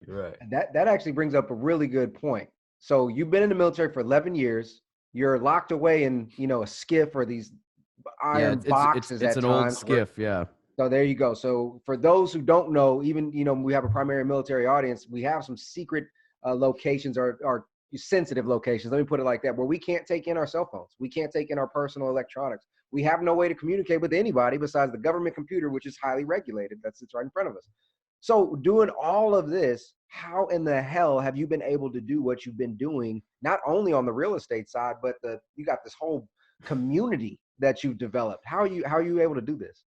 Right. And that actually brings up a really good point. So you've been in the military for 11 years. You're locked away in, a skiff or these Yeah, iron it's boxes it's at an old times. skiff. Yeah. So there you go. So for those who don't know, even, we have a primary military audience. We have some secret locations or sensitive locations. Let me put it like that, where we can't take in our cell phones. We can't take in our personal electronics. We have no way to communicate with anybody besides the government computer, which is highly regulated. That sits right in front of us. So doing all of this, how in the hell have you been able to do what you've been doing, not only on the real estate side, but you got this whole community that you've developed? How are you able to do this?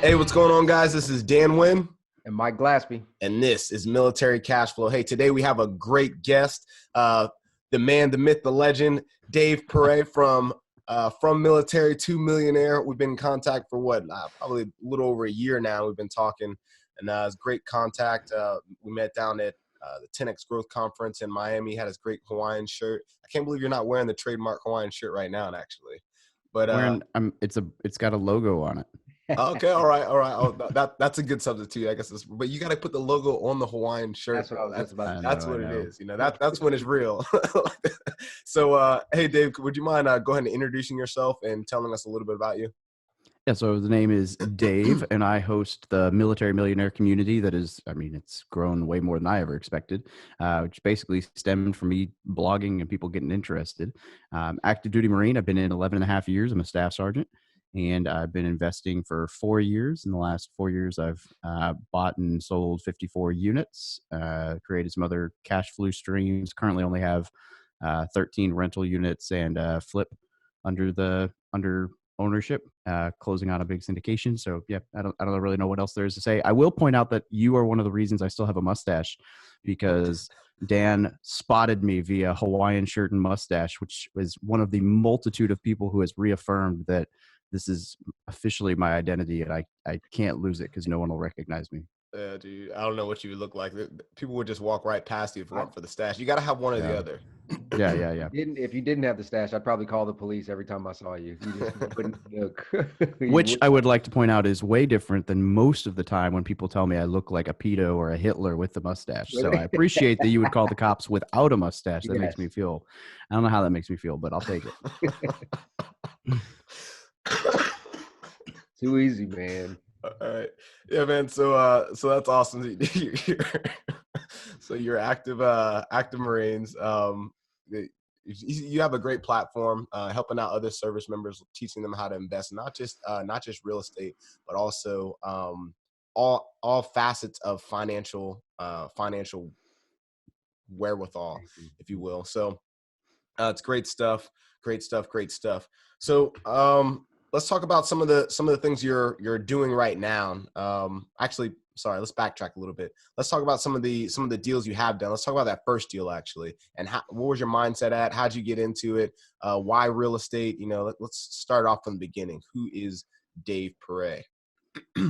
Hey, what's going on, guys? This is Dan Wynn. And Mike Glaspie. And this is Military Cashflow. Hey, today we have a great guest, the man, the myth, the legend, Dave Pere from Military to Millionaire. We've been in contact for probably a little over a year now. We've been talking, and it's great contact. We met down at the 10X Growth Conference in Miami. He had his great Hawaiian shirt. I can't believe you're not wearing the trademark Hawaiian shirt right now, actually. But it's got a logo on it. Okay, all right. Oh, that's a good substitute, I guess. But you got to put the logo on the Hawaiian shirt. That's what I was just about. That's what it is. That's when it's real. So, hey, Dave, would you mind go ahead and introducing yourself and telling us a little bit about you? Yeah, so the name is Dave, and I host the Military Millionaire community that is, it's grown way more than I ever expected, which basically stemmed from me blogging and people getting interested. Active duty Marine, I've been in 11 and a half years. I'm a staff sergeant, and I've been investing for 4 years. In the last 4 years, I've bought and sold 54 units, created some other cash flow streams, currently only have 13 rental units and flip under ownership, closing on a big syndication. So yeah, I don't really know what else there is to say. I will point out that you are one of the reasons I still have a mustache, because Dan spotted me via Hawaiian shirt and mustache, which was one of the multitude of people who has reaffirmed that this is officially my identity, and I can't lose it because no one will recognize me. Yeah, dude, I don't know what you would look like. People would just walk right past you if it weren't for the stash. You got to have one or the other. Yeah. If you didn't have the stash, I'd probably call the police every time I saw you. You just wouldn't look. Which I would like to point out is way different than most of the time when people tell me I look like a pedo or a Hitler with the mustache. So I appreciate that you would call the cops without a mustache. That makes me feel, I don't know how that makes me feel, but I'll take it. Too easy, man. All right. Yeah, man. So that's awesome. So you're active Marines. You have a great platform, helping out other service members, teaching them how to invest, not just real estate, but also all facets of financial wherewithal, if you will. So it's great stuff. So let's talk about some of the things you're doing right now. Actually, sorry, let's backtrack a little bit. Let's talk about some of the deals you have done. Let's talk about that first deal, actually. And what was your mindset at? How'd you get into it? Why real estate? Let's start off from the beginning. Who is Dave Pere?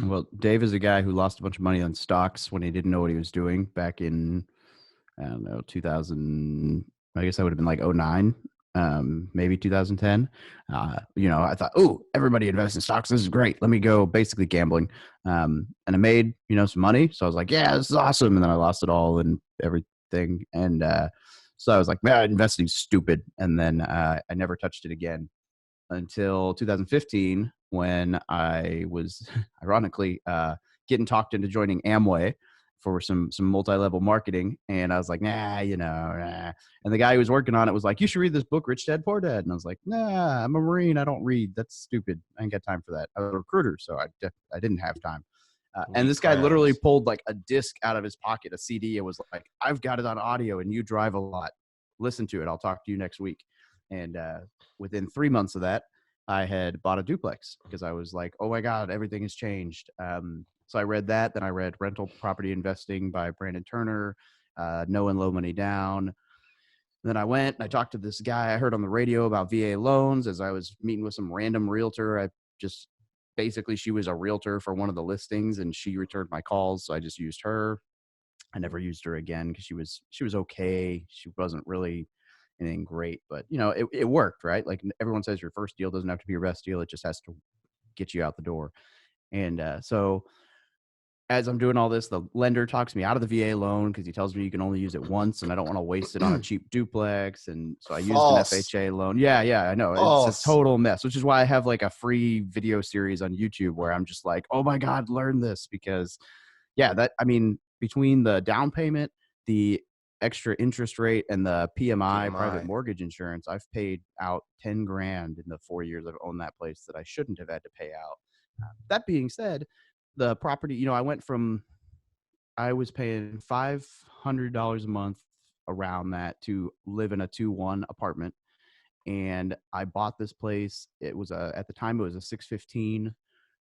Well, Dave is a guy who lost a bunch of money on stocks when he didn't know what he was doing back in, 2000. I guess that would have been like 2009. Maybe 2010. I thought, everybody invests in stocks. This is great. Let me go basically gambling. And I made, some money. So I was like, yeah, this is awesome. And then I lost it all and everything. And so I was like, man, investing's stupid. And then I never touched it again until 2015, when I was ironically getting talked into joining Amway for some multi-level marketing. And I was like, nah. And the guy who was working on it was like, you should read this book, Rich Dad, Poor Dad. And I was like, nah, I'm a Marine. I don't read. That's stupid. I ain't got time for that. I was a recruiter, so I didn't have time. And this guy literally pulled like a disc out of his pocket, a CD, and was like, I've got it on audio and you drive a lot. Listen to it. I'll talk to you next week. And within 3 months of that, I had bought a duplex because I was like, oh my God, everything has changed. So I read that. Then I read Rental Property Investing by Brandon Turner, No and Low Money Down. Then I went and I talked to this guy I heard on the radio about VA loans as I was meeting with some random realtor. She was a realtor for one of the listings and she returned my calls. So I just used her. I never used her again because she was okay. She wasn't really anything great, but it worked, right? Like everyone says your first deal doesn't have to be your best deal. It just has to get you out the door. And so as I'm doing all this, the lender talks me out of the VA loan because he tells me you can only use it once, and I don't want to waste it on a cheap duplex. And so I used an False. FHA loan. Yeah, I know. It's a False. total mess, which is why I have like a free video series on YouTube where I'm just like, oh my God, learn this. Because between the down payment, the extra interest rate, and the PMI, private mortgage insurance, I've paid out 10 grand in the 4 years I've owned that place that I shouldn't have had to pay out. That being said, the property, I was paying $500 a month around that to live in a 2-1 apartment. And I bought this place. It was at the time, it was a 615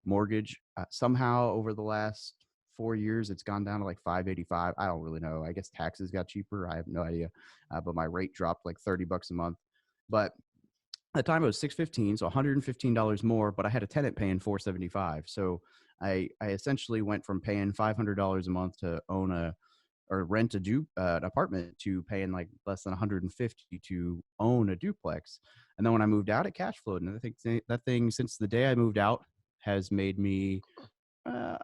mortgage. Somehow over the last 4 years, it's gone down to like 585. I don't really know. I guess taxes got cheaper. I have no idea. But my rate dropped like $30 a month. But at the time it was 615, so $115 more, but I had a tenant paying $475. So I essentially went from paying $500 a month to rent an apartment to paying like less than 150 to own a duplex. And then when I moved out, it cash flowed. And I think that thing, since the day I moved out, has made me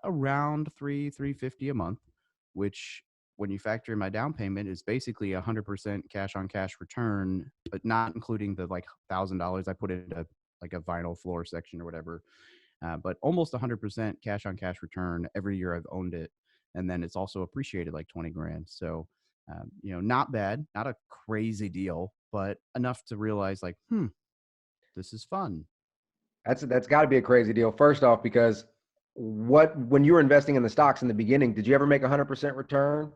around $350 a month, which when you factor in my down payment is basically 100% cash on cash return, but not including the like $1,000 I put into like a vinyl floor section or whatever. But almost 100% cash on cash return every year I've owned it. And then it's also appreciated like 20 grand. So, not bad, not a crazy deal, but enough to realize like, this is fun. That's got to be a crazy deal. First off, because when you were investing in the stocks in the beginning, did you ever make 100% return?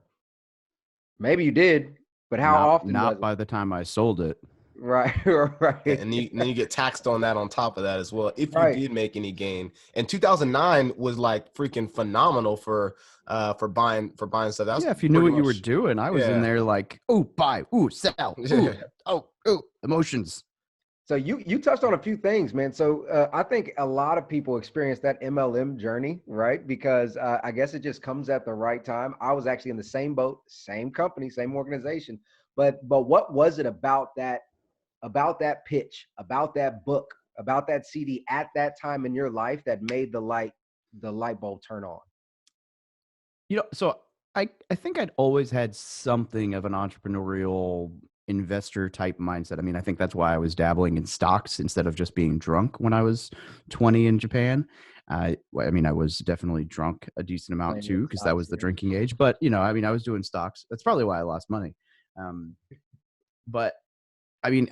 Maybe you did, but how often? Not by the time I sold it. Right, right. And then you get taxed on that on top of that as well, if you Right. did make any gain. And 2009 was like freaking phenomenal for buying stuff. That was if you knew what you were doing. I was in there like, ooh, buy, ooh, sell, ooh, emotions. So you touched on a few things, man. So I think a lot of people experience that MLM journey, right? Because I guess it just comes at the right time. I was actually in the same boat, same company, same organization. But what was it about that pitch, about that book, about that CD at that time in your life that made the light bulb turn on? So I think I'd always had something of an entrepreneurial investor type mindset. I mean, I think that's why I was dabbling in stocks instead of just being drunk when I was 20 in Japan. I was definitely drunk a decent amount too, because that was the drinking age. But, I was doing stocks. That's probably why I lost money. But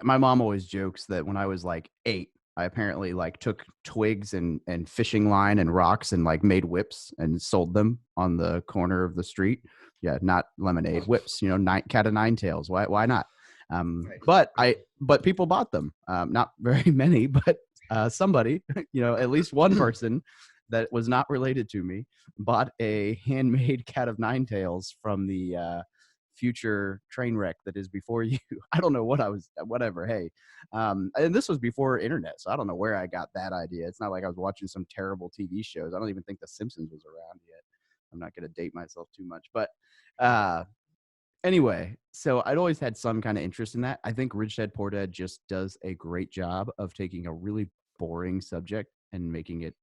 my mom always jokes that when I was like 8, I apparently like took twigs and fishing line and rocks and like made whips and sold them on the corner of the street. Yeah, not lemonade, whips, cat of nine tails. Why not? But people bought them. Not very many, but somebody, at least one person that was not related to me bought a handmade cat of nine tails from the future train wreck that is before you. I don't know whatever. Hey, and this was before internet, so I don't know where I got that idea. It's not like I was watching some terrible TV shows. I don't even think The Simpsons was around yet. I'm not going to date myself too much, but anyway, so I'd always had some kind of interest in that. I think Rich Dad Poor Dad just does a great job of taking a really boring subject and making it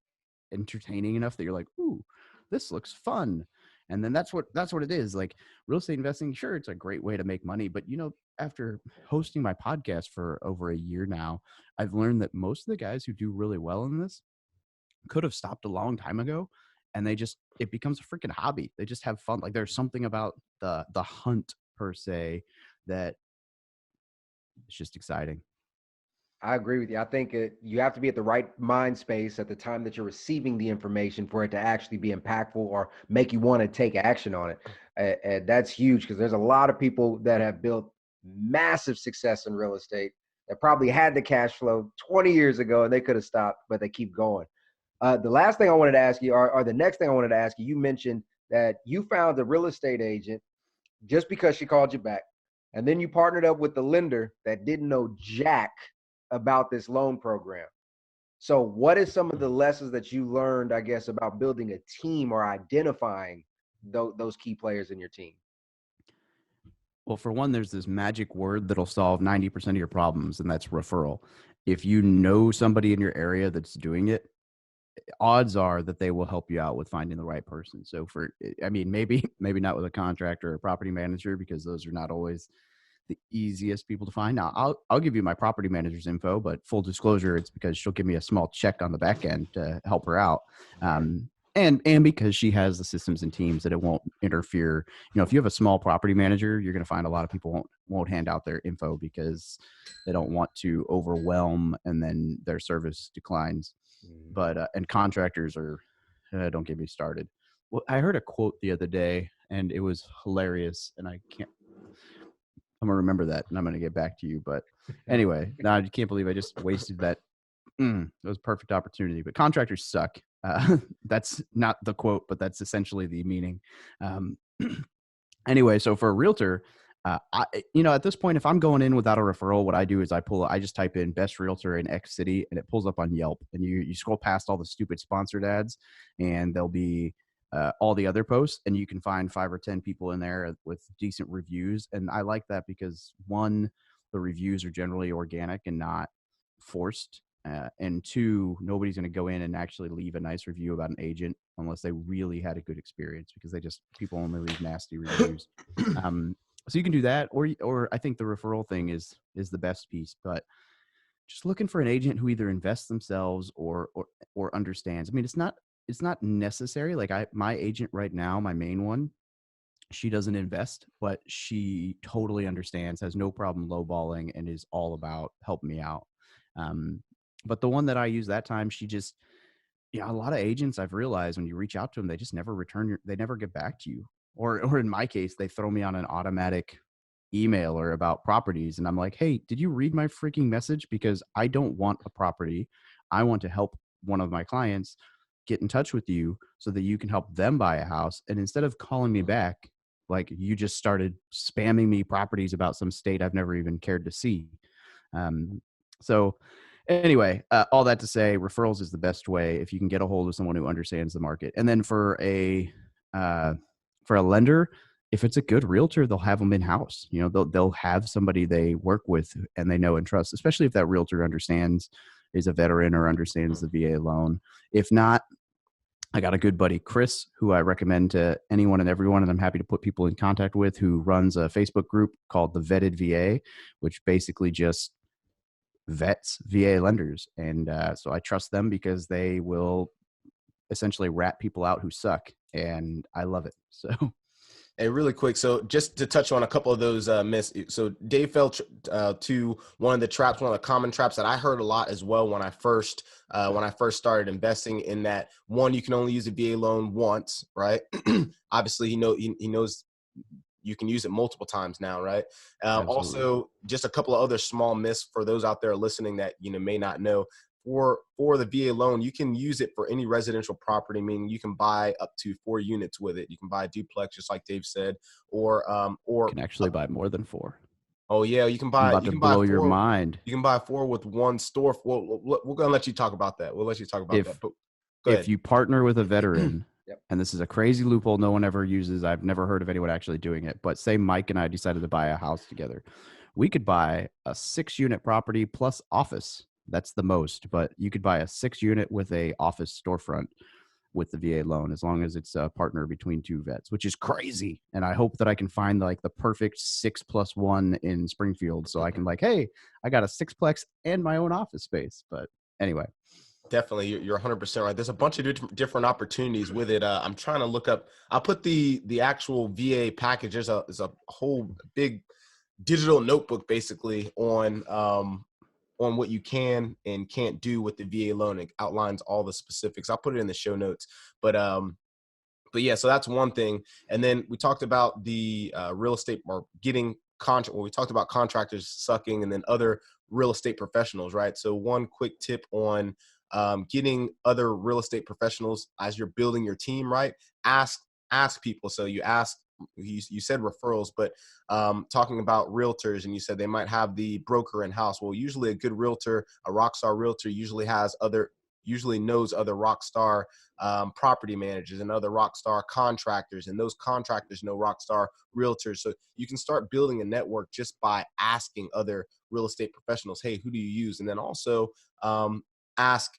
entertaining enough that you're like, ooh, this looks fun. And then that's what it is. Like real estate investing, sure, it's a great way to make money. But, after hosting my podcast for over a year now, I've learned that most of the guys who do really well in this could have stopped a long time ago. And it becomes a freaking hobby. They just have fun. Like there's something about the hunt per se that it's just exciting. I agree with you. I think you have to be at the right mind space at the time that you're receiving the information for it to actually be impactful or make you want to take action on it. And that's huge, because there's a lot of people that have built massive success in real estate that probably had the cash flow 20 years ago and they could have stopped, but they keep going. The last thing I wanted to ask you, or the next thing I wanted to ask you, you mentioned that you found a real estate agent just because she called you back. And then you partnered up with the lender that didn't know jack about this loan program. So what is some of the lessons that you learned, I guess, about building a team or identifying those key players in your team? Well, for one, there's this magic word that'll solve 90% of your problems, and that's referral. If you know somebody in your area that's doing it, odds are that they will help you out with finding the right person. So I mean, maybe not with a contractor or a property manager, because those are not always the easiest people to find. Now, I'll give you my property manager's info, but full disclosure, it's because she'll give me a small check on the back end to help her out. And because she has the systems and teams that it won't interfere. If you have a small property manager, you're going to find a lot of people won't hand out their info because they don't want to overwhelm and then their service declines. But and contractors are don't get me started. Well, I heard a quote the other day and it was hilarious, and I'm gonna remember that and I'm gonna get back to you. But anyway, no, I can't believe I just wasted that. It was a perfect opportunity. But contractors suck. That's not the quote, but that's essentially the meaning. Anyway, so for a realtor, at this point, if I'm going in without a referral, what I do is I just type in best realtor in X city and it pulls up on Yelp, and you scroll past all the stupid sponsored ads and there'll be all the other posts, and you can find 5 or 10 people in there with decent reviews. And I like that because, one, the reviews are generally organic and not forced. And 2, nobody's going to go in and actually leave a nice review about an agent unless they really had a good experience, because people only leave nasty reviews. So you can do that, or I think the referral thing is the best piece. But just looking for an agent who either invests themselves or understands. I mean, it's not necessary. Like my agent right now, my main one, she doesn't invest, but she totally understands, has no problem lowballing, and is all about helping me out. But the one that I use that time, a lot of agents, I've realized, when you reach out to them, they just never they never get back to you. Or in my case, they throw me on an automatic email or about properties. And I'm like, hey, did you read my freaking message? Because I don't want a property. I want to help one of my clients get in touch with you so that you can help them buy a house. And instead of calling me back, like, you just started spamming me properties about some state I've never even cared to see. So anyway, all that to say, referrals is the best way if you can get a hold of someone who understands the market. And then for a lender, if it's a good realtor, they'll have them in house. They'll have somebody they work with and they know and trust, especially if that realtor is a veteran or understands the VA loan. If not, I got a good buddy, Chris, who I recommend to anyone and everyone, and I'm happy to put people in contact with, who runs a Facebook group called the Vetted VA, which basically just vets VA lenders. And so I trust them because they will essentially rat people out who suck, and I love it. So. And really quick, so just to touch on a couple of those myths. So Dave fell to one of the common traps that I heard a lot as well when I first started investing, in that, one, you can only use a VA loan once, right? Obviously, he knows you can use it multiple times now, right? Also, just a couple of other small myths for those out there listening that may not know. For the VA loan, you can use it for any residential property, meaning you can buy up to 4 units with it. You can buy a duplex, just like Dave said, or you can actually buy more than 4. Oh yeah, you can buy. I'm about to blow your mind. You can buy 4 with one store. We're gonna let you talk about that. We'll let you talk about that. But if you partner with a veteran, Yep. And this is a crazy loophole no one ever uses. I've never heard of anyone actually doing it. But say Mike and I decided to buy a house together, we could buy a 6-unit property plus office. That's the most, but you could buy a 6-unit with a office storefront with the VA loan, as long as it's a partner between 2 vets, which is crazy. And I hope that I can find like the perfect 6+1 in Springfield, so I can hey, I got a 6-plex and my own office space. But anyway. Definitely, you're 100% right. There's a bunch of different opportunities with it. I'm trying to look up. I'll put the actual VA package. There's a whole big digital notebook basically on what you can and can't do with the VA loan. It outlines all the specifics. I'll put it in the show notes. But yeah, so that's one thing. And then we talked about the real estate or getting contract. Well, we talked about contractors sucking, and then other real estate professionals, right? So one quick tip on getting other real estate professionals as you're building your team, right? Ask people. So you said referrals, but talking about realtors, and you said they might have the broker in house. Well, usually a good realtor, a rock star realtor, usually has other usually knows other rock star property managers and other rock star contractors, and those contractors know rock star realtors. So you can start building a network just by asking other real estate professionals, hey, who do you use? And then also ask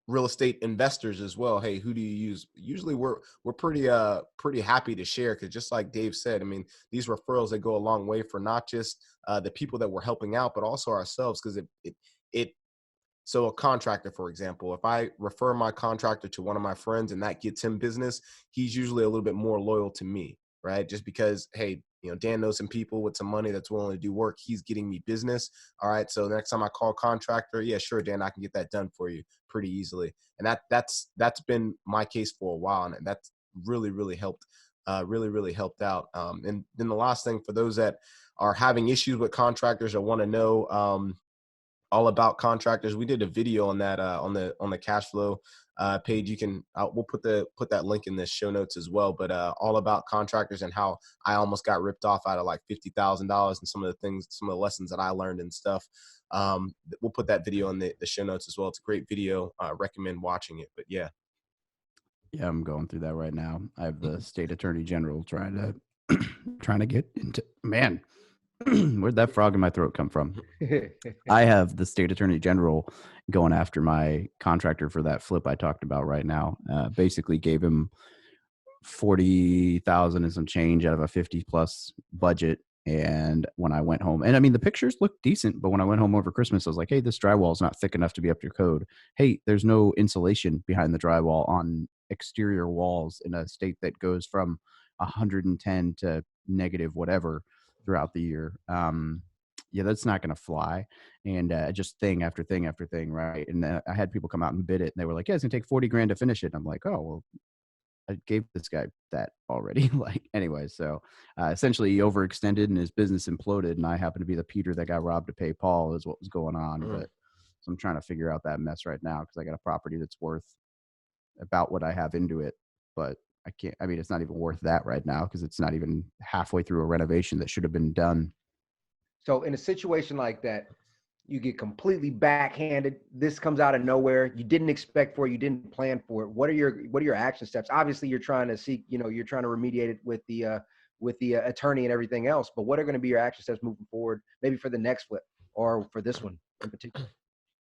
real estate investors as well, hey, who do you use? Usually we're pretty happy to share, because just like Dave said, I mean, these referrals, they go a long way for not just the people that we're helping out, but also ourselves, because it so a contractor, for example, if I refer my contractor to one of my friends and that gets him business, he's usually a little bit more loyal to me, right? Just because, hey, Dan knows some people with some money that's willing to do work. He's getting me business. All right. So the next time I call a contractor, yeah, sure, Dan, I can get that done for you pretty easily. And that's been my case for a while. And that's really helped, really helped out. And then the last thing, for those that are having issues with contractors or want to know, all about contractors, we did a video on that on the Cashflow page. You can we'll put that link in the show notes as well. But all about contractors and how I almost got ripped off out of like $50,000, and some of the lessons that I learned and stuff. We'll put that video in the show notes as well. It's a great video. Recommend watching it. But yeah. Yeah, I'm going through that right now. I have the state attorney general trying to get into, man, where'd that frog in my throat come from? I have the state attorney general going after my contractor for that flip I talked about right now. Basically gave him 40,000 and some change out of a 50 plus budget. And when I went home, and I mean, the pictures look decent, but when I went home over Christmas, I was like, hey, this drywall is not thick enough to be up to code. Hey, there's no insulation behind the drywall on exterior walls in a state that goes from 110 to negative whatever throughout the year. Yeah, that's not going to fly. And just thing after thing after thing, right? And I had people come out and bid it, and they were like, yeah, it's going to take 40 grand to finish it. And I'm like, oh, well, I gave this guy that already. Like, anyway, so essentially he overextended and his business imploded, and I happened to be the Peter that got robbed to pay Paul is what was going on. But so I'm trying to figure out that mess right now, because I got a property that's worth about what I have into it, but I can't, I mean, it's not even worth that right now, because it's not even halfway through a renovation that should have been done. So in a situation like that, you get completely backhanded. This comes out of nowhere. You didn't expect for it. You didn't plan for it. What are your action steps? Obviously, you're trying to seek, you're trying to remediate it with the attorney and everything else. But what are going to be your action steps moving forward? Maybe for the next flip or for this one in particular.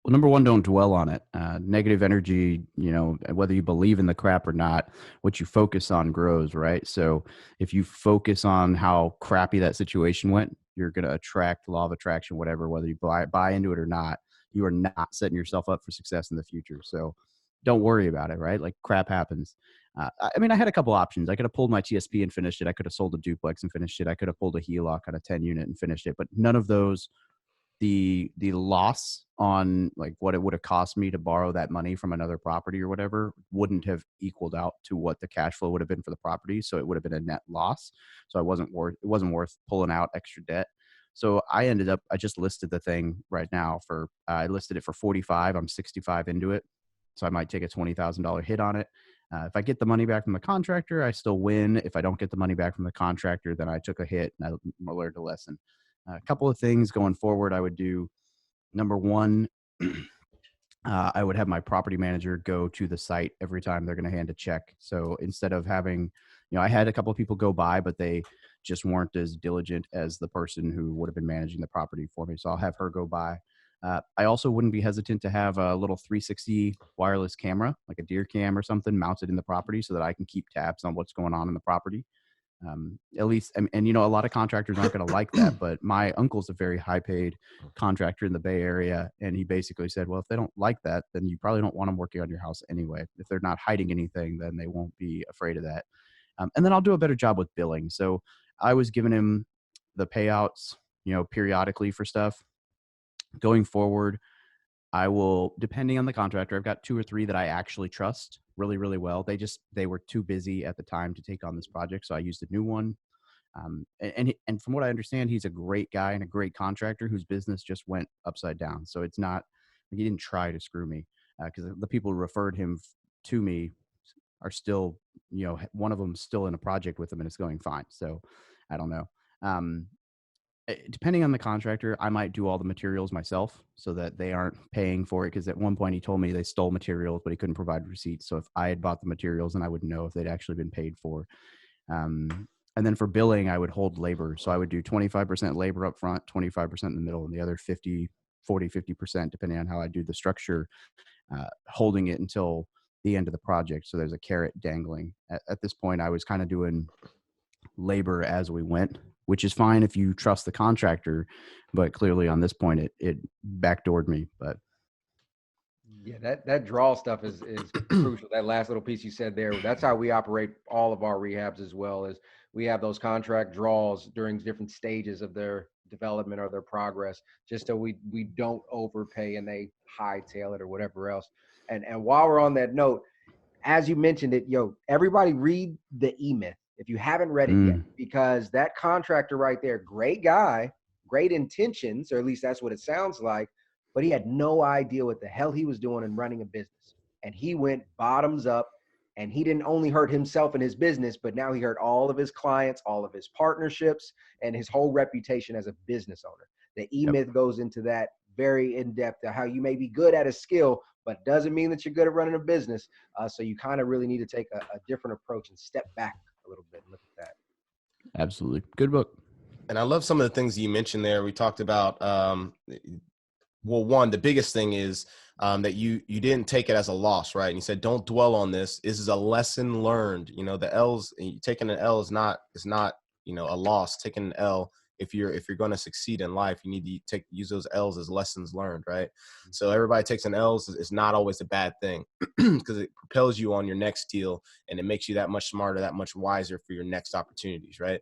Well, number one, don't dwell on it. Negative energy, whether you believe in the crap or not, what you focus on grows, right? So if you focus on how crappy that situation went, you're going to attract law of attraction, whatever, whether you buy into it or not. You are not setting yourself up for success in the future. So don't worry about it, right? Like, crap happens. I mean, I had a couple options. I could have pulled my TSP and finished it. I could have sold a duplex and finished it. I could have pulled a HELOC on a 10 unit and finished it, but none of those, the loss on like what it would have cost me to borrow that money from another property or whatever wouldn't have equaled out to what the cash flow would have been for the property. So it would have been a net loss. So it wasn't worth pulling out extra debt. So I just listed the thing right now I listed it for 45. I'm 65 into it. So I might take a $20,000 hit on it. If I get the money back from the contractor, I still win. If I don't get the money back from the contractor, then I took a hit and I learned a lesson. A couple of things going forward I would do. Number one, I would have my property manager go to the site every time they're going to hand a check. So instead of having, I had a couple of people go by, but they just weren't as diligent as the person who would have been managing the property for me. So I'll have her go by. I also wouldn't be hesitant to have a little 360 wireless camera, like a deer cam or something, mounted in the property so that I can keep tabs on what's going on in the property. At least, and a lot of contractors aren't going to like that, but my uncle's a very high paid contractor in the Bay Area. And he basically said, well, if they don't like that, then you probably don't want them working on your house anyway. If they're not hiding anything, then they won't be afraid of that. And then I'll do a better job with billing. So I was giving him the payouts, periodically for stuff. Going forward, I will, depending on the contractor, I've got 2 or 3 that I actually trust really, really well. They were too busy at the time to take on this project. So I used a new one. And from what I understand, he's a great guy and a great contractor whose business just went upside down. So it's not, he didn't try to screw me, because the people who referred him to me are still, one of them's still in a project with him and it's going fine. So I don't know. depending on the contractor, I might do all the materials myself so that they aren't paying for it. Because at one point he told me they stole materials, but he couldn't provide receipts. So if I had bought the materials, then I would know if they'd actually been paid for. And then for billing, I would hold labor. So I would do 25% labor up front, 25% in the middle, and the other 50%, depending on how I do the structure, holding it until the end of the project. So there's a carrot dangling. At this point, I was kind of doing labor as we went, which is fine if you trust the contractor, but clearly on this point, it backdoored me. But Yeah, that draw stuff is crucial. That last little piece you said there, that's how we operate all of our rehabs as well. Is we have those contract draws during different stages of their development or their progress, just so we don't overpay and they hightail it or whatever else. And while we're on that note, as you mentioned it, everybody read the E-Myth if you haven't read it yet, because that contractor right there, great guy, great intentions, or at least that's what it sounds like, but he had no idea what the hell he was doing in running a business. And he went bottoms up, and he didn't only hurt himself and his business, but now he hurt all of his clients, all of his partnerships, and his whole reputation as a business owner. The E-Myth goes into that very in-depth, how you may be good at a skill, but doesn't mean that you're good at running a business. So you kind of really need to take a different approach and step back a little bit and look at that. absolutely. Good book. And I love some of the things you mentioned there. We talked about, well, one, the biggest thing is that you didn't take it as a loss, right? And you said, don't dwell on this. This is a lesson learned. The L's, taking an L is not, a loss. Taking an L, if you're going to succeed in life, you need to use those L's as lessons learned, right? So everybody takes an L's is not always a bad thing, because it propels you on your next deal, and it makes you that much smarter, that much wiser for your next opportunities, right?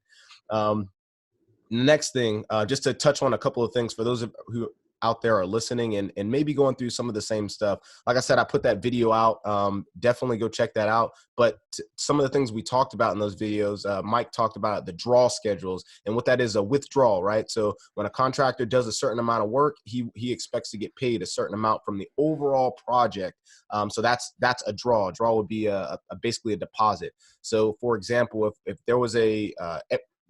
Next thing, just to touch on a couple of things for those who out there are listening and maybe going through some of the same stuff. Like I said, I put that video out. Definitely go check that out. But some of the things we talked about in those videos, Mike talked about the draw schedules, and what that is, a withdrawal, right? So when a contractor does a certain amount of work, he expects to get paid a certain amount from the overall project. So that's a draw. A draw would be basically a deposit. So for example, if there was the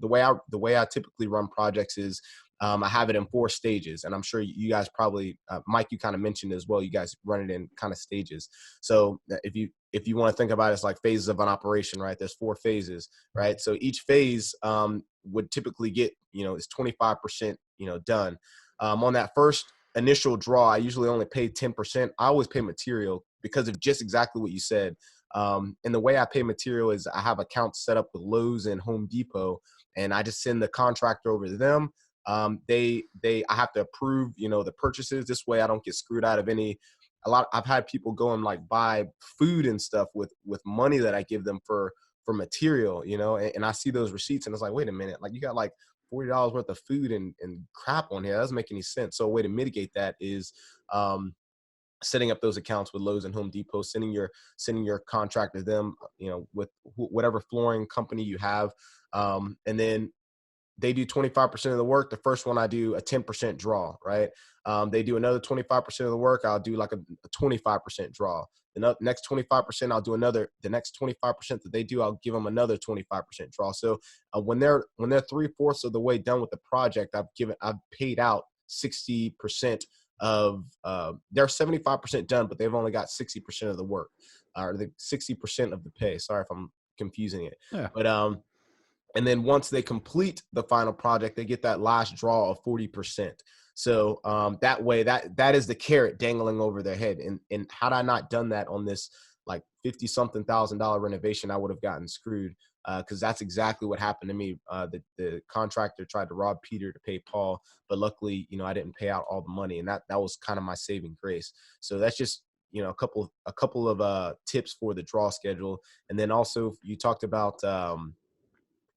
way I typically run projects is I have it in 4 stages, and I'm sure you guys probably, Mike, you kind of mentioned as well, you guys run it in kind of stages. So if you want to think about it as like phases of an operation, right? There's 4 phases, right? So each phase would typically get, is 25%, done. On that first initial draw, I usually only pay 10%. I always pay material because of just exactly what you said. And the way I pay material is I have accounts set up with Lowe's and Home Depot, and I just send the contractor over to them. I have to approve, the purchases. This way I don't get screwed out of I've had people go and like buy food and stuff with money that I give them for material, and I see those receipts and it's like, wait a minute, like you got like $40 worth of food and crap on here. That doesn't make any sense. So a way to mitigate that is, setting up those accounts with Lowe's and Home Depot, sending your contract to them, with whatever flooring company you have. And then they do 25% of the work. The first one, I do a 10% draw, right? They do another 25% of the work. I'll do like a 25% draw. The next 25%, I'll do another. The next 25% that they do, I'll give them another 25% draw. So when they're 3/4 of the way done with the project, I've paid out 60% of they're 75% done, but they've only got 60% of the work, or the 60% of the pay. Sorry if I'm confusing it. Yeah. But and then once they complete the final project, they get that last draw of 40%. So that way, that is the carrot dangling over their head. And had I not done that on this like $50-something thousand renovation, I would have gotten screwed, because that's exactly what happened to me. The contractor tried to rob Peter to pay Paul, but luckily, I didn't pay out all the money, and that was kind of my saving grace. So that's just a couple of tips for the draw schedule. And then also you talked about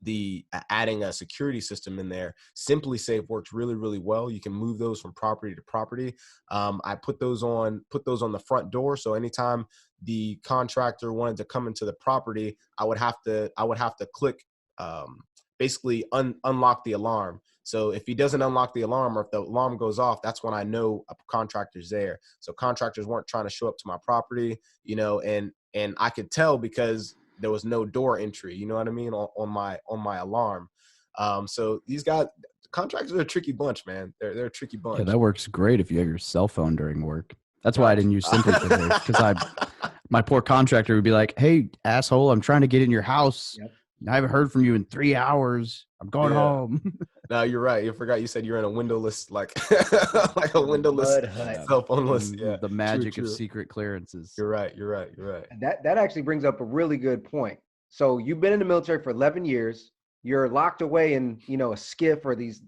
the adding a security system in there. Simply Safe works really, really well. You can move those from property to property. I put those on the front door. So anytime the contractor wanted to come into the property, I would have to click, basically unlock the alarm. So if he doesn't unlock the alarm, or if the alarm goes off, that's when I know a contractor's there. So contractors weren't trying to show up to my property, and I could tell because there was no door entry, you know what I mean, on my alarm. So these guys, contractors are a tricky bunch, man. They're a tricky bunch. Yeah, that works great if you have your cell phone during work. That's why I Gotcha. didn't use Simply for this, because my poor contractor would be like, "Hey, asshole, I'm trying to get in your house. Yep. I haven't heard from you in 3 hours. I'm going Yeah. home." No, you're right. You forgot you said you're in a windowless, like like a windowless Mud hut. cell phoneless. Yeah, The magic true. of secret clearances. You're right. You're right. That actually brings up a really good point. So you've been in the military for 11 years. You're locked away in, a skiff or these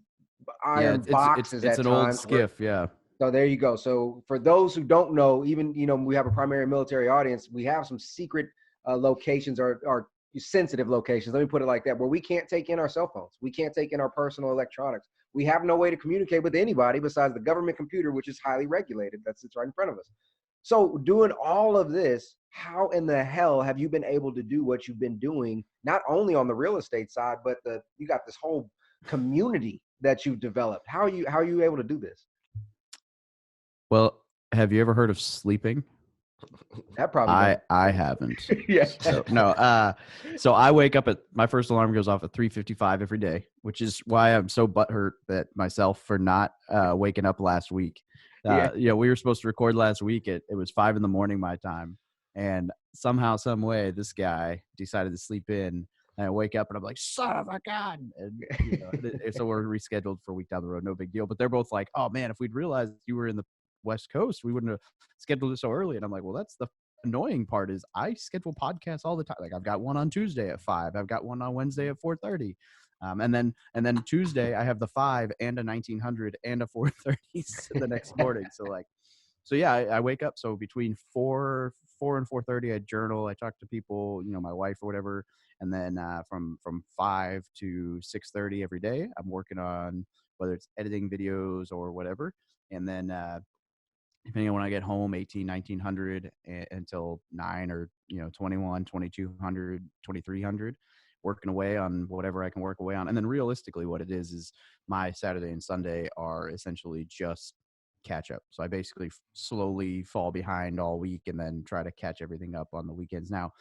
iron boxes it's at an old times. skiff, yeah. So there you go. So for those who don't know, even, we have a primary military audience. We have some secret locations or sensitive locations. Let me put it like that, where we can't take in our cell phones. We can't take in our personal electronics. We have no way to communicate with anybody besides the government computer, which is highly regulated. That sits right in front of us. So doing all of this, how in the hell have you been able to do what you've been doing, not only on the real estate side, but you got this whole community that you've developed? How are you able to do this? Well, have you ever heard of sleeping? That probably I haven't. yeah. So, no. So I wake up my first alarm goes off at 3:55 every day, which is why I'm so butthurt that myself for not waking up last week. We were supposed to record last week. It was 5 a.m. my time, and somehow, some way, this guy decided to sleep in. And I wake up and I'm like, son of a gun. And so we're rescheduled for a week down the road. No big deal. But they're both like, oh man, if we'd realized you were in the West Coast, we wouldn't have scheduled it so early. And I'm like, well, that's the annoying part is I schedule podcasts all the time. Like I've got one on Tuesday at 5. I've got one on Wednesday at 4:30. And then Tuesday I have the 5 and a 1900 and a 4:30 the next morning. So yeah, I wake up. So between 4 and 4:30, I journal. I talk to people, my wife or whatever. And then from 5 to 6:30 every day, I'm working on whether it's editing videos or whatever. And then depending on when I get home, 18, 1900 until 9 or 21, 2200, 2300, working away on whatever I can work away on. And then realistically, what it is my Saturday and Sunday are essentially just catch up. So I basically slowly fall behind all week and then try to catch everything up on the weekends. Now,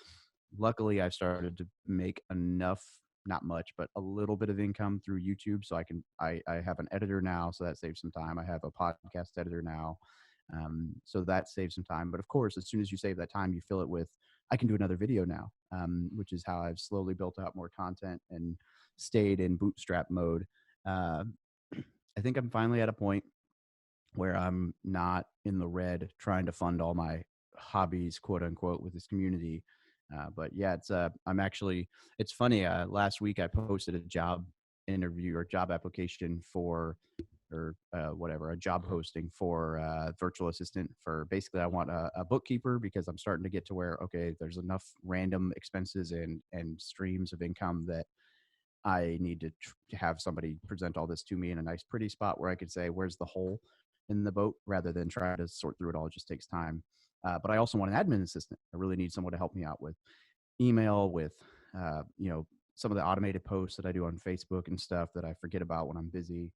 luckily, I've started to make enough, not much, but a little bit of income through YouTube. So I have an editor now, so that saves some time. I have a podcast editor now. So that saves some time. But of course, as soon as you save that time, you fill it with, I can do another video now, which is how I've slowly built out more content and stayed in bootstrap mode. I think I'm finally at a point where I'm not in the red trying to fund all my hobbies, quote unquote, with this community. But yeah, it's funny. Last week I posted a job interview or job application a job posting for virtual assistant for basically I want a bookkeeper because I'm starting to get to where, okay, there's enough random expenses and streams of income that I need to have somebody present all this to me in a nice, pretty spot where I could say, where's the hole in the boat rather than try to sort through it all. It just takes time. But I also want an admin assistant. I really need someone to help me out with email, with, some of the automated posts that I do on Facebook and stuff that I forget about when I'm busy.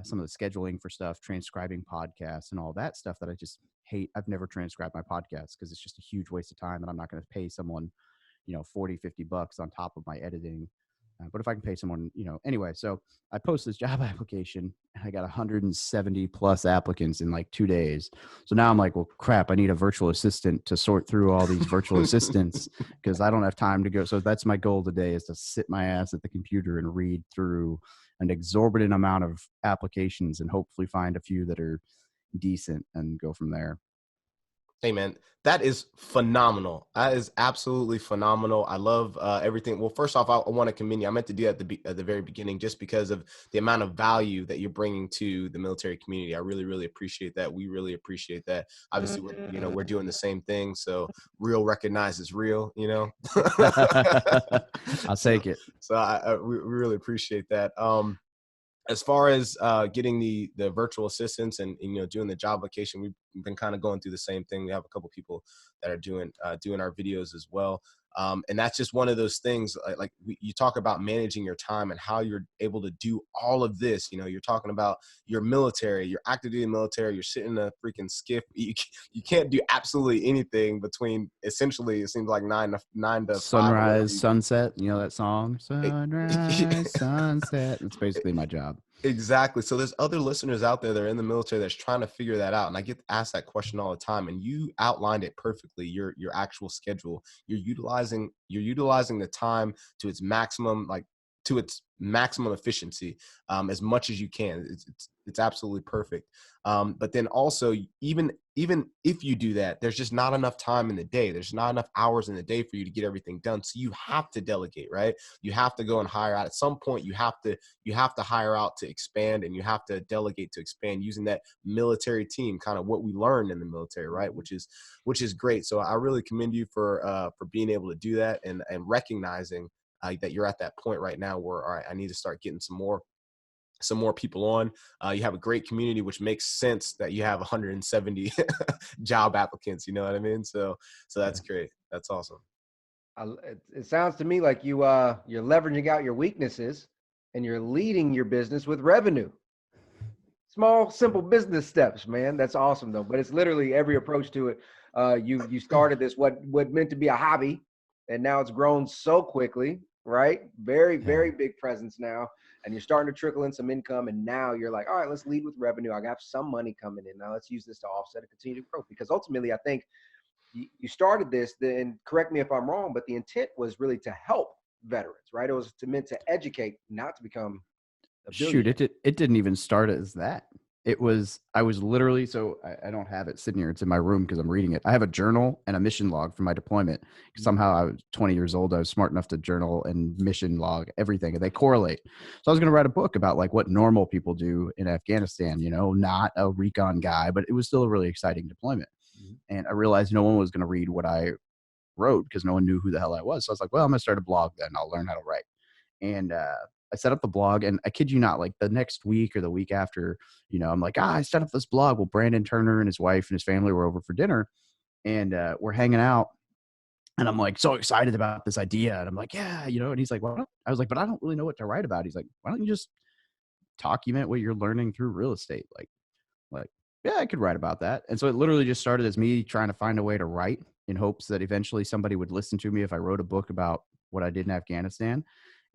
Some of the scheduling for stuff, transcribing podcasts and all that stuff that I just hate. I've never transcribed my podcast because it's just a huge waste of time and I'm not going to pay someone, $40-$50 on top of my editing. But if I can pay someone, anyway, so I post this job application and I got 170 plus applicants in like 2 days. So now I'm like, well, crap, I need a virtual assistant to sort through all these virtual assistants because I don't have time to go. So that's my goal today, is to sit my ass at the computer and read through an exorbitant amount of applications and hopefully find a few that are decent and go from there. Hey man, that is phenomenal. That is absolutely phenomenal. I love everything. Well, first off, I want to commend you. I meant to do that at the very beginning, just because of the amount of value that you're bringing to the military community. I really, really appreciate that. We really appreciate that. Obviously, we're doing the same thing. So real recognizes real. I'll take it. So we really appreciate that. As far as getting the virtual assistants and doing the job application, we've been kind of going through the same thing. We have a couple people that are doing our videos as well. And that's just one of those things, you talk about managing your time and how you're able to do all of this. You're talking about your military, you're active duty military, you're sitting in a freaking skiff. You can't do absolutely anything between, essentially, it seems like 9 to 5. Sunrise, sunset, that song? Sunrise, sunset. It's basically my job. Exactly. So there's other listeners out there that are in the military that's trying to figure that out. And I get asked that question all the time. And you outlined it perfectly, your actual schedule. You're utilizing the time to its maximum, like to its maximum efficiency, as much as you can. It's absolutely perfect. But then also, even if you do that, there's just not enough time in the day. There's not enough hours in the day for you to get everything done. So you have to delegate, right? You have to go and hire out. At some point, you have to hire out to expand, and you have to delegate to expand using that military team, kind of what we learned in the military, right? Which is great. So I really commend you for being able to do that, and recognizing that you're at that point right now where, all right, I need to start getting some more people on. You have a great community, which makes sense that you have 170 job applicants. You know what I mean? So that's great. That's awesome. It sounds to me like you're leveraging out your weaknesses and you're leading your business with revenue. Small, simple business steps, man. That's awesome though. But it's literally every approach to it. You started this what meant to be a hobby, and now it's grown so quickly, right? Very, very big presence now. And you're starting to trickle in some income. And now you're like, all right, let's lead with revenue. I got some money coming in. Now let's use this to offset and continue to grow. Because ultimately, I think you started this, and correct me if I'm wrong, but the intent was really to help veterans, right? It was meant to educate, not to become a Shoot, billionaire. it didn't even start as that. I was literally, so I don't have it sitting here. It's in my room because I'm reading it. I have a journal and a mission log from my deployment. Somehow I was 20 years old. I was smart enough to journal and mission log everything, and they correlate. So I was going to write a book about like what normal people do in Afghanistan, not a recon guy, but it was still a really exciting deployment. And I realized no one was going to read what I wrote because no one knew who the hell I was. So I was like, well, I'm going to start a blog then. I'll learn how to write. And I set up the blog, and I kid you not, like the next week or the week after, I'm like, I set up this blog. Well, Brandon Turner and his wife and his family were over for dinner, and we're hanging out. And I'm like so excited about this idea. And I'm like, yeah, and he's like, well, I was like, but I don't really know what to write about. He's like, why don't you just document what you're learning through real estate? Like, yeah, I could write about that. And so it literally just started as me trying to find a way to write in hopes that eventually somebody would listen to me if I wrote a book about what I did in Afghanistan.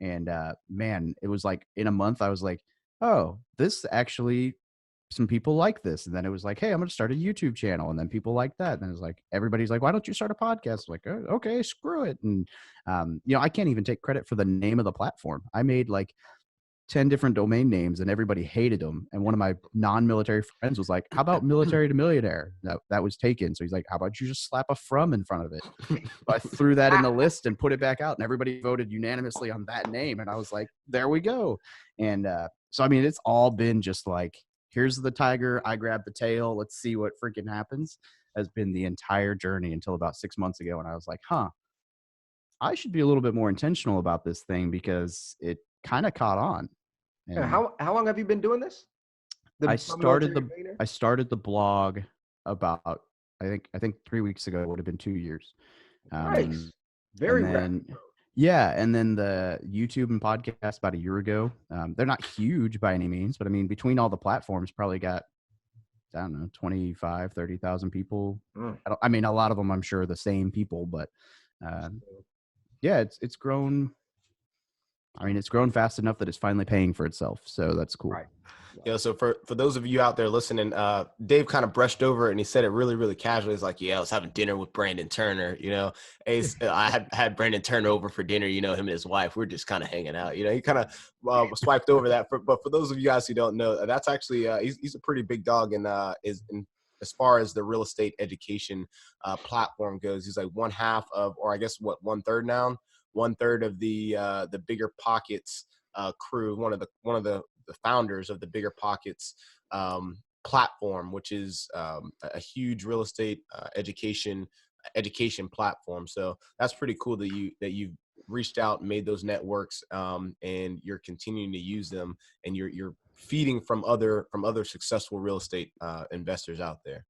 And man, it was like in a month, I was like, oh, this actually, some people like this. And then it was like, hey, I'm going to start a YouTube channel. And then people like that. And then it was like, everybody's like, why don't you start a podcast? I'm like, oh, okay, screw it. And, I can't even take credit for the name of the platform. I made like 10 different domain names and everybody hated them. And one of my non-military friends was like, how about military to millionaire? That was taken. So he's like, how about you just slap a from in front of it? So I threw that in the list and put it back out, and everybody voted unanimously on that name. And I was like, there we go. And so, I mean, it's all been just like, here's the tiger. I grab the tail. Let's see what freaking happens. Has been the entire journey until about 6 months ago. And I was like, I should be a little bit more intentional about this thing because it kind of caught on. And And how long have you been doing this? I started the blog about I think 3 weeks ago. It would have been 2 years. Nice. Very and then rapid. and then the YouTube and podcast about a year ago. They're not huge by any means, but I mean between all the platforms probably got, I don't know, 25, 30,000 people. I mean a lot of them I'm sure are the same people, but yeah, it's grown. I mean, it's grown fast enough that it's finally paying for itself. So that's cool. Right. Yeah. So for those of you out there listening, Dave kind of brushed over it and he said it really, really casually. He's like, yeah, I was having dinner with Brandon Turner. I had Brandon Turner over for dinner, him and his wife. We're just kind of hanging out. He kind of swiped over that. But for those of you guys who don't know, that's actually he's a pretty big dog and as far as the real estate education platform goes. He's like one half of, or I guess what, 1/3 now. 1/3 of the Bigger Pockets crew, one of the founders of the Bigger Pockets platform, which is a huge real estate education platform. So that's pretty cool that you've reached out and made those networks, and you're continuing to use them, and you're feeding from other successful real estate investors out there.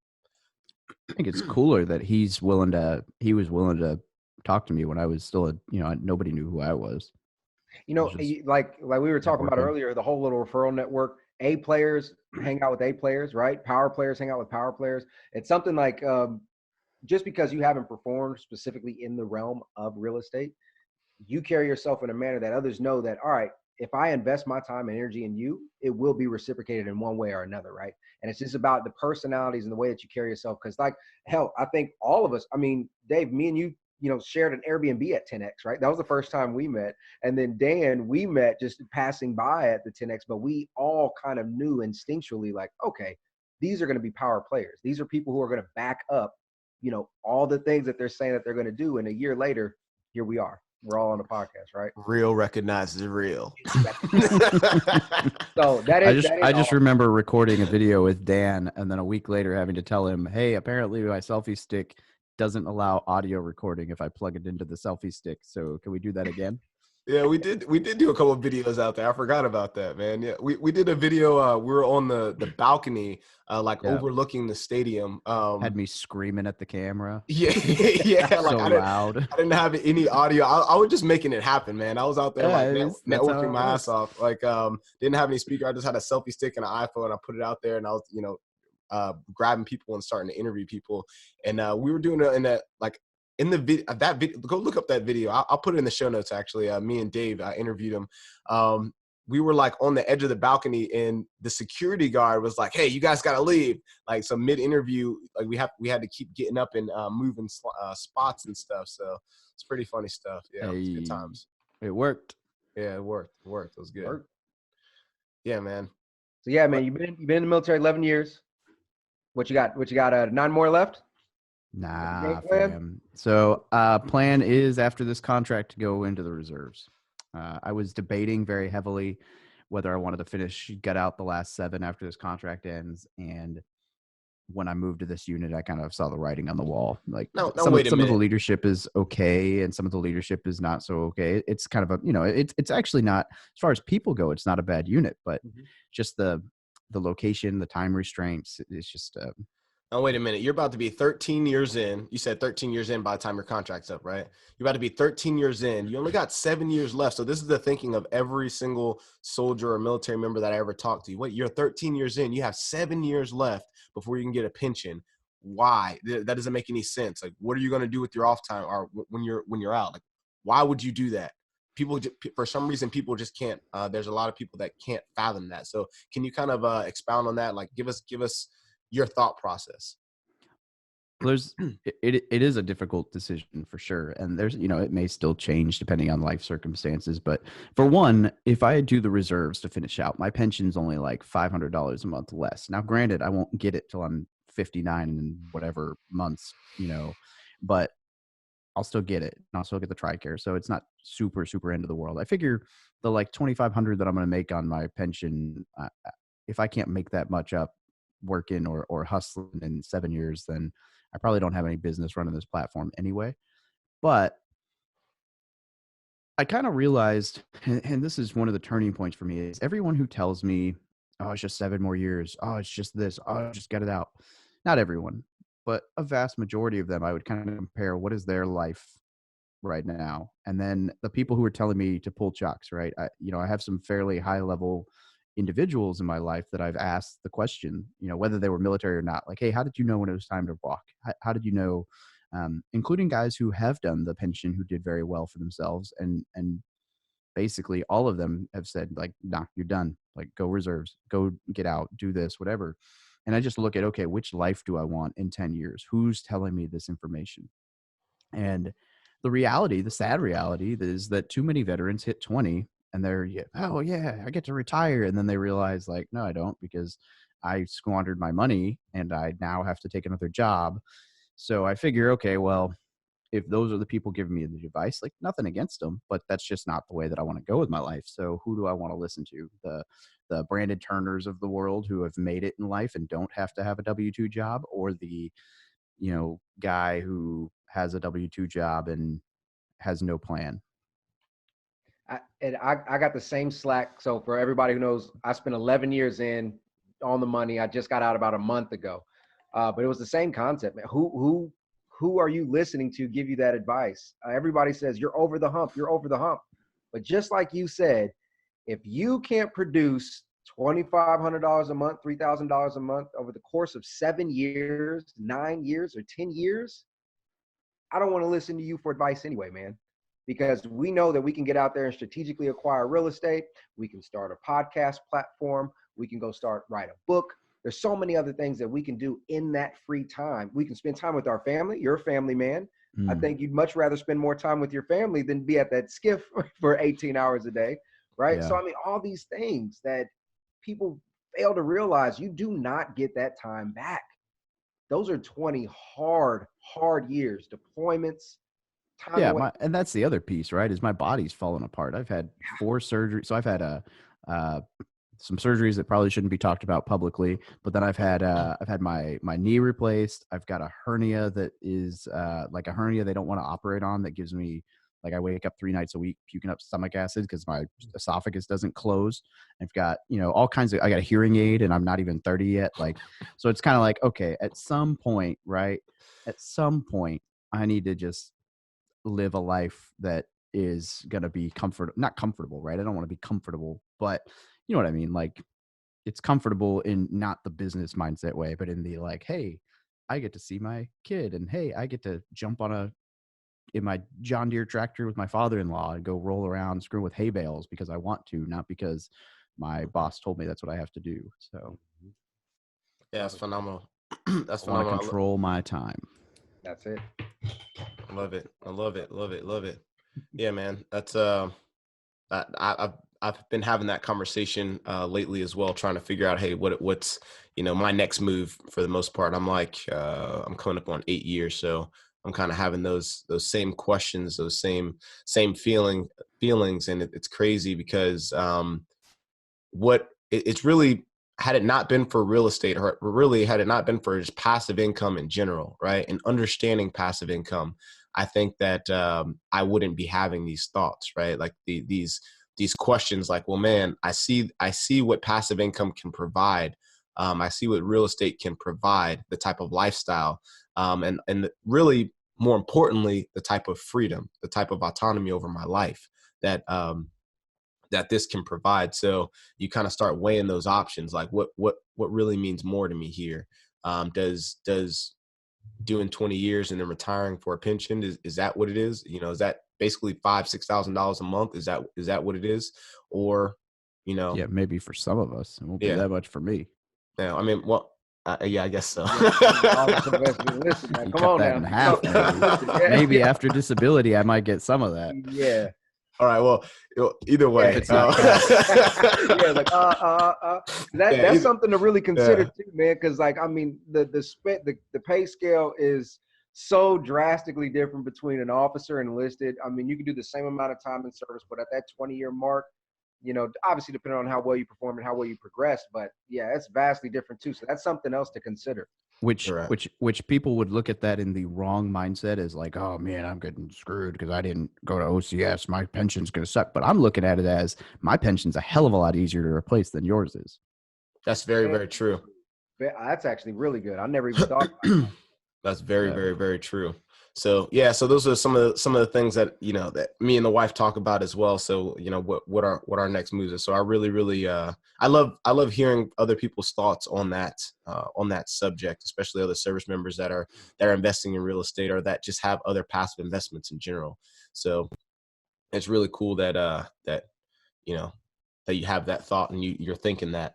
I think it's cooler that he was willing to talk to me when I was still nobody knew who I was. Like we were talking about earlier, the whole little referral network. A players hang out with A players, right? Power players hang out with power players. It's something like just because you haven't performed specifically in the realm of real estate, you carry yourself in a manner that others know that, all right, if I invest my time and energy in you, it will be reciprocated in one way or another, right? And it's just about the personalities and the way that you carry yourself. Because, like, hell, I think all of us, I mean, Dave, me and you, shared an Airbnb at 10X, right? That was the first time we met. And then Dan, we met just passing by at the 10X, but we all kind of knew instinctually, like, okay, these are going to be power players. These are people who are going to back up, all the things that they're saying that they're going to do. And a year later, here we are. We're all on the podcast, right? Real recognizes real. So I just remember recording a video with Dan, and then a week later having to tell him, hey, apparently my selfie stick doesn't allow audio recording if I plug it into the selfie stick. So can we do that again? Yeah, we did do a couple of videos out there. I forgot about that, man. Yeah, we did a video. We were on the balcony, overlooking the stadium. Had me screaming at the camera. Yeah, yeah. So loud. I didn't have any audio. I was just making it happen, man. I was out there networking my ass off. Didn't have any speaker. I just had a selfie stick and an iPhone. I put it out there, and I was, grabbing people and starting to interview people. And we were doing it in the video, that video, go look up that video. I'll put it in the show notes. Actually, me and Dave, I interviewed him. We were like on the edge of the balcony, and the security guard was like, "Hey, you guys got to leave." Like, so mid-interview, like we had to keep getting up and moving spots and stuff. So it's pretty funny stuff. Yeah, it was good times. It worked. Yeah, it worked. It was good. Yeah, man. So yeah, man, you've been in the military 11 years. What you got? 9 more left? Nah, fam. So plan is after this contract to go into the reserves. I was debating very heavily whether I wanted to get out the last 7 after this contract ends. And when I moved to this unit, I kind of saw the writing on the wall. Like some of the leadership is okay, and some of the leadership is not so okay. It's kind of it's actually not, as far as people go, it's not a bad unit, but just the location, the time restraints, it's just Now, wait a minute. You're about to be 13 years in. You said 13 years in by the time your contract's up, right? You're about to be 13 years in. You only got 7 years left. So this is the thinking of every single soldier or military member that I ever talked to. You're 13 years in. You have 7 years left before you can get a pension. Why? That doesn't make any sense. Like, what are you going to do with your off time or when you're out? Like, why would you do that? People, for some reason, people just can't. There's a lot of people that can't fathom that. So can you kind of expound on that? Like, give us your thought process. It is a difficult decision for sure. And there's, it may still change depending on life circumstances. But for one, if I do the reserves to finish out, my pension's only like $500 a month less. Now, granted, I won't get it till I'm 59 in whatever months, but I'll still get it. And I'll still get the TRICARE. So it's not super, super end of the world. I figure the like $2,500 that I'm going to make on my pension, if I can't make that much up working or hustling in 7 years, then I probably don't have any business running this platform anyway. But I kind of realized, and this is one of the turning points for me, is everyone who tells me, oh, it's just 7 more years. Oh, it's just this. Oh, just get it out. Not everyone, but a vast majority of them, I would kind of compare what is their life right now. And then the people who are telling me to pull chocks, right? I have some fairly high level individuals in my life that I've asked the question, whether they were military or not, like, hey, how did you know when it was time to walk? How did you know, including guys who have done the pension, who did very well for themselves. And basically all of them have said, like, nah, you're done. Like, go reserves, go get out, do this, whatever. And I just look at, okay, which life do I want in 10 years? Who's telling me this information? And the sad reality is that too many veterans hit 20 and they're, oh yeah, I get to retire. And then they realize, like, no, I don't, because I squandered my money and I now have to take another job. So I figure, okay, well, if those are the people giving me the advice, like, nothing against them, but that's just not the way that I want to go with my life. So who do I want to listen to? The Brandon Turners of the world who have made it in life and don't have to have a W-2 job, or the, guy who has a W-2 job and has no plan? I got the same slack. So for everybody who knows, I spent 11 years in on the money. I just got out about a month ago. But it was the same concept, man. Who are you listening to give you that advice? Everybody says you're over the hump. You're over the hump. But just like you said, if you can't produce $2,500 a month, $3,000 a month over the course of 7 years, 9 years, or 10 years, I don't want to listen to you for advice anyway, man. because we know that we can get out there and strategically acquire real estate. We can start a podcast platform. We can go write a book. There's so many other things that we can do in that free time. We can spend time with our family. You're a family man. I think you'd much rather spend more time with your family than be at that skiff for 18 hours a day, right? Yeah. So, I mean, all these things that people fail to realize, you do not get that time back. Those are 20 hard years, deployments, time Yeah, away. and that's the other piece, right? Is my body's falling apart. I've had 4 surgeries. So I've had some surgeries that probably shouldn't be talked about publicly, but then I've had my knee replaced. I've got a hernia that is like a hernia they don't want to operate on, that gives me, like, I wake up 3 nights a week puking up stomach acid because my esophagus doesn't close. I've got, all kinds of, I got a hearing aid and I'm not even 30 yet. Like, so it's kind of like, okay, at some point, right? At some point I need to just live a life that is going to be not comfortable, right? I don't want to be comfortable, but you know what I mean? Like, it's comfortable in not the business mindset way, but in the like, hey, I get to see my kid, and hey, I get to jump in my John Deere tractor with my father-in-law and go roll around screwing with hay bales because I want to, not because my boss told me that's what I have to do. So Yeah, that's phenomenal. That's I want to phenomenal. control my time. That's it. I love it. I love it. Love it. Love it. Yeah, man. That's I've been having that conversation lately as well, trying to figure out, hey, what's my next move. For the most part, I'm like I'm coming up on 8 years, so I'm kind of having those same questions, those same feelings, and it's crazy because it's really, had it not been for real estate, or really had it not been for just passive income in general, right, and understanding passive income, I think that I wouldn't be having these thoughts, right? Like these questions, like, well, man, I see what passive income can provide. I see what real estate can provide, the type of lifestyle, and really, more importantly, the type of freedom, the type of autonomy over my life that that this can provide. So you kind of start weighing those options, like what really means more to me here. Does doing 20 years and then retiring for a pension, is that what it is? Is that basically $5,000-$6,000 a month? Is that what it is? Or Yeah, maybe for some of us, it won't be yeah, that much for me. I mean, well, yeah, I guess so. Office investment. Listen, now, You come cut on that now. in half, maybe. Listen, yeah, Maybe yeah, after disability, I might get some of that. yeah. All right, well, either way, If it's not cash. Yeah, like yeah, that's something to really consider yeah. too, man. Because like, I mean, the pay scale is so drastically different between an officer and enlisted. I mean, you can do the same amount of time in service, but at that 20-year mark, obviously depending on how well you perform and how well you progress, but yeah, it's vastly different too. So that's something else to consider. Which Correct. people would look at that in the wrong mindset as like, oh man, I'm getting screwed because I didn't go to OCS. My pension's gonna suck. But I'm looking at it as my pension's a hell of a lot easier to replace than yours is. That's very, very true. That's actually really good. I never even thought about that. That's very, Yeah. very, very true. So yeah, so those are some of the things that that me and the wife talk about as well. So what our next moves are. So I really I love hearing other people's thoughts on that subject, especially other service members that are investing in real estate, or that just have other passive investments in general. So it's really cool that that you have that thought and you're thinking that.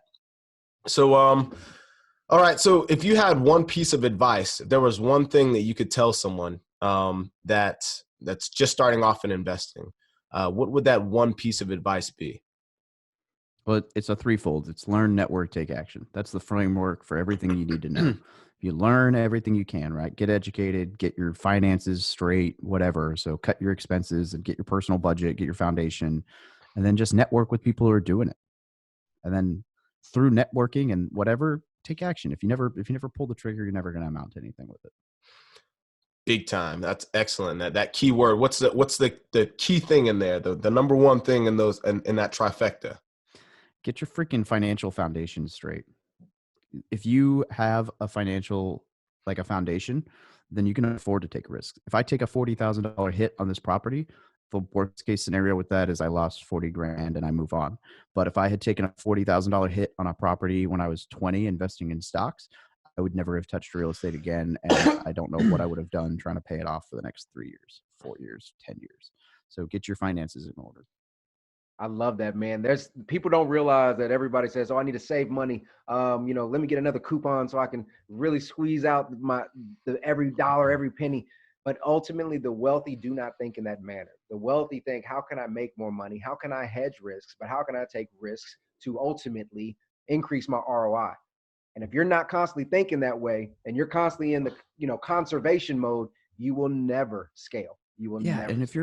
So all right. So if you had one piece of advice, if there was one thing that you could tell someone that's just starting off in investing, what would that one piece of advice be? Well, it's a threefold. It's learn, network, take action. That's the framework for everything you need to know. If you learn everything you can, right? Get educated, get your finances straight, whatever. So cut your expenses and get your personal budget, get your foundation, and then just network with people who are doing it. And then through networking and whatever, take action. If you never pull the trigger, you're never going to amount to anything with it. Big time. That's excellent. That key word. What's the key thing in there? The number one thing in those in that trifecta. Get your freaking financial foundation straight. If you have a financial, like a foundation, then you can afford to take risks. If I take a $40,000 hit on this property, the worst case scenario with that is I lost 40 grand and I move on. But if I had taken a $40,000 hit on a property when I was 20 investing in stocks, I would never have touched real estate again. And I don't know what I would have done trying to pay it off for the next 3 years, 4 years, 10 years. So get your finances in order. I love that, man. There's people don't realize that everybody says, "Oh, I need to save money. Let me get another coupon so I can really squeeze out the every dollar, every penny." But ultimately, the wealthy do not think in that manner. The wealthy think, "How can I make more money? How can I hedge risks? But how can I take risks to ultimately increase my ROI?" And if you're not constantly thinking that way, and you're constantly in the conservation mode, you will never scale. You will Yeah, never. and if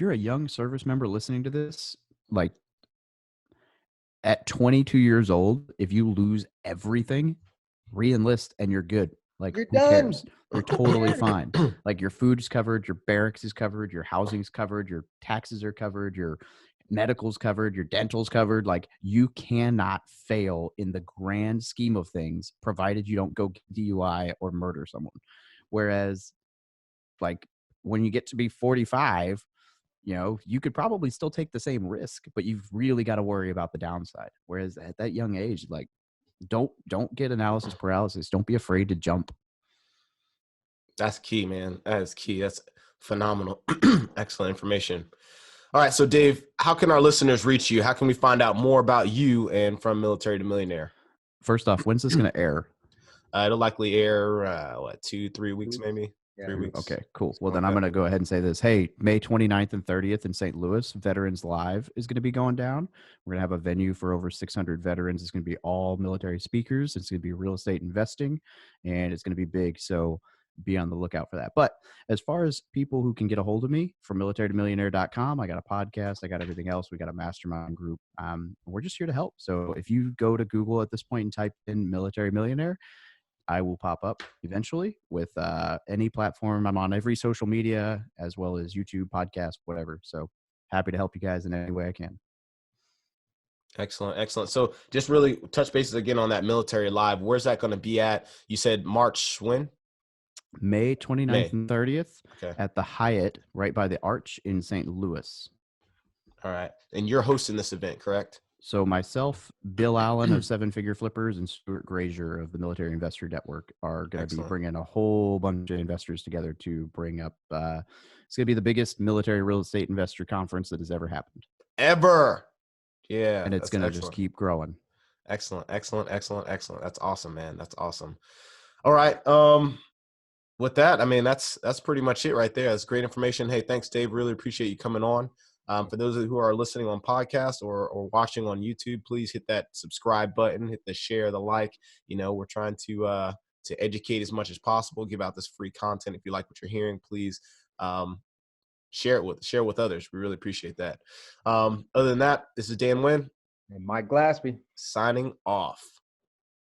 you're a young service member listening to this, like at 22 years old, if you lose everything, re-enlist and you're good. Like, You're who done. cares? You're totally fine. Like, your food's covered, your barracks is covered, your housing's covered, your taxes are covered, your medical's covered, your dental's covered. Like, you cannot fail in the grand scheme of things, provided you don't go DUI or murder someone. Whereas, like, when you get to be 45, you could probably still take the same risk, but you've really got to worry about the downside. Whereas at that young age, like, don't get analysis paralysis. Don't be afraid to jump. That's key, man. That is key. That's phenomenal. Excellent information. All right. So Dave, how can our listeners reach you? How can we find out more about you and From Military to Millionaire? First off, when's this going to air? It'll likely air, 2-3 weeks, maybe. Yeah. 3 weeks. Okay, cool. Well, then I'm going to go ahead and say this. Hey, May 29th and 30th in St. Louis, Veterans Live is going to be going down. We're going to have a venue for over 600 veterans. It's going to be all military speakers. It's going to be real estate investing, and it's going to be big. So be on the lookout for that. But as far as people who can get a hold of me, from militarytomillionaire.com, I got a podcast. I got everything else. We got a mastermind group. We're just here to help. So if you go to Google at this point and type in Military Millionaire, I will pop up eventually with any platform. I'm on every social media, as well as YouTube, podcast, whatever. So happy to help you guys in any way I can. Excellent. Excellent. So just really touch bases again on that Military Live. Where's that going to be at? You said March when? May 29th and 30th Okay. at the Hyatt right by the Arch in St. Louis. All right. And you're hosting this event, correct? So myself, Bill Allen of Seven Figure Flippers, and Stuart Grazier of the Military Investor Network are going to be bringing a whole bunch of investors together to bring up. It's going to be the biggest military real estate investor conference that has ever happened. Ever. Yeah. And it's going to just keep growing. Excellent. Excellent. Excellent. Excellent. That's awesome, man. That's awesome. All right. With that, I mean, that's pretty much it right there. That's great information. Hey, thanks, Dave. Really appreciate you coming on. For those who are listening on podcast or watching on YouTube, please hit that subscribe button, hit the share, the like. We're trying to educate as much as possible, give out this free content. If you like what you're hearing, please share it with others. We really appreciate that. Other than that, this is Dan Wynn And Mike Glaspie signing off.